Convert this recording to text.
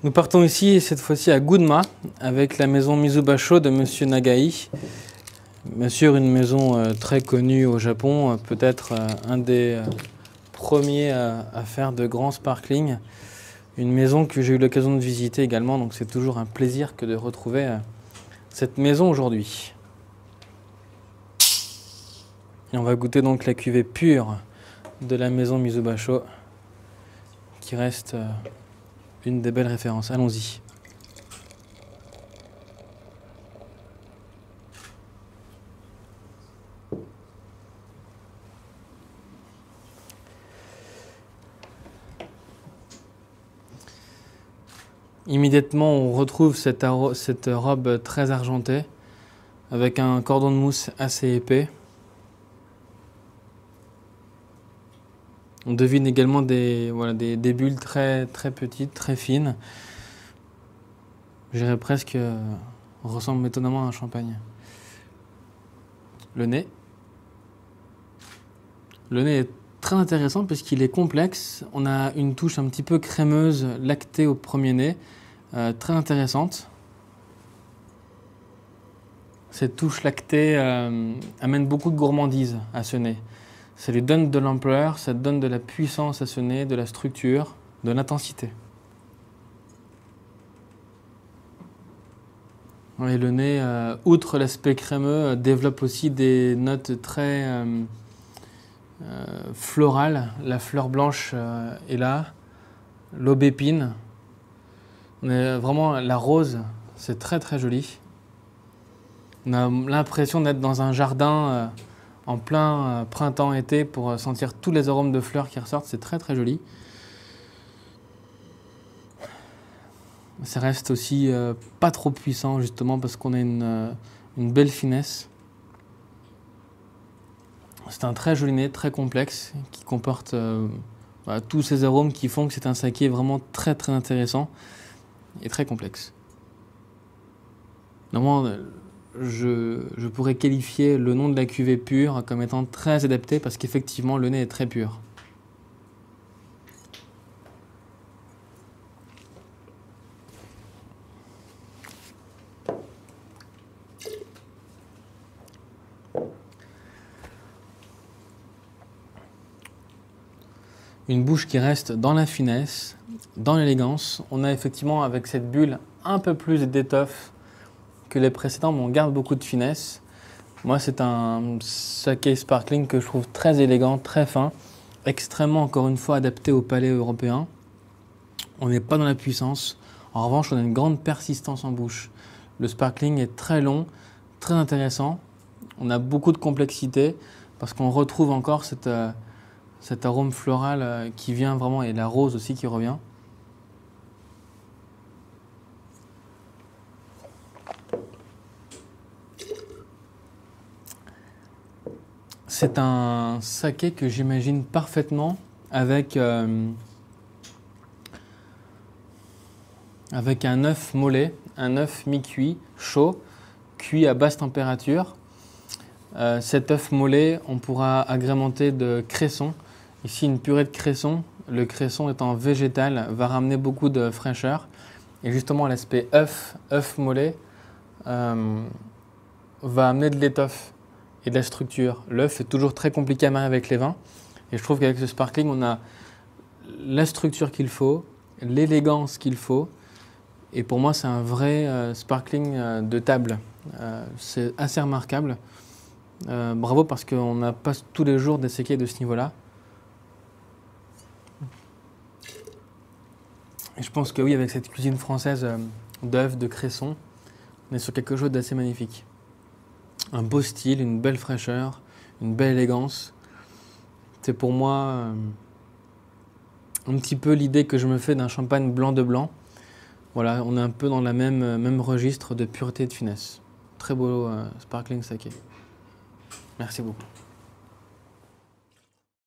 Nous partons ici, cette fois-ci à Gunma, avec la maison Mizubasho de Monsieur Nagai. Bien sûr, une maison très connue au Japon, peut-être un des premiers à faire de grands sparkling. Une maison que j'ai eu l'occasion de visiter également, donc c'est toujours un plaisir que de retrouver cette maison aujourd'hui. Et on va goûter donc la cuvée pure de la maison Mizubasho, qui reste une des belles références. Allons-y. Immédiatement, on retrouve cette robe très argentée, avec un cordon de mousse assez épais. On devine également des bulles très, très petites, très fines. Je dirais presque, ressemble étonnamment à un champagne. Le nez. Le nez est très intéressant puisqu'il est complexe. On a une touche un petit peu crémeuse, lactée au premier nez, très intéressante. Cette touche lactée amène beaucoup de gourmandise à ce nez. Ça lui donne de l'ampleur, ça donne de la puissance à ce nez, de la structure, de l'intensité. Et le nez, outre l'aspect crémeux, développe aussi des notes très florales. La fleur blanche est là, l'aubépine. On a vraiment la rose, c'est très très joli. On a l'impression d'être dans un jardin en plein printemps-été pour sentir tous les arômes de fleurs qui ressortent, c'est très très joli. Ça reste aussi pas trop puissant justement parce qu'on a une belle finesse. C'est un très joli nez, très complexe, qui comporte tous ces arômes qui font que c'est un saké vraiment très très intéressant et très complexe. Normalement, je pourrais qualifier le nom de la cuvée pure comme étant très adapté parce qu'effectivement le nez est très pur. Une bouche qui reste dans la finesse, dans l'élégance. On a effectivement avec cette bulle un peu plus d'étoffe que les précédents, mais on garde beaucoup de finesse. Moi, c'est un saké sparkling que je trouve très élégant, très fin, extrêmement, encore une fois, adapté au palais européen. On n'est pas dans la puissance. En revanche, on a une grande persistance en bouche. Le sparkling est très long, très intéressant. On a beaucoup de complexité parce qu'on retrouve encore cet arôme floral qui vient vraiment, et la rose aussi qui revient. C'est un saké que j'imagine parfaitement avec un œuf mollet, un œuf mi-cuit, chaud, cuit à basse température. Cet œuf mollet, on pourra agrémenter de cresson. Ici, une purée de cresson. Le cresson étant végétal, va ramener beaucoup de fraîcheur. Et justement, l'aspect œuf mollet va amener de l'étoffe et de la structure. L'œuf est toujours très compliqué à marier avec les vins. Et je trouve qu'avec ce sparkling, on a la structure qu'il faut, l'élégance qu'il faut. Et pour moi, c'est un vrai sparkling de table. C'est assez remarquable. Bravo parce qu'on n'a pas tous les jours des saké de ce niveau-là. Et je pense que oui, avec cette cuisine française d'œufs, de cresson, on est sur quelque chose d'assez magnifique. Un beau style, une belle fraîcheur, une belle élégance. C'est pour moi un petit peu l'idée que je me fais d'un champagne blanc de blanc. Voilà, on est un peu dans le même registre de pureté et de finesse. Très beau sparkling saké. Merci beaucoup.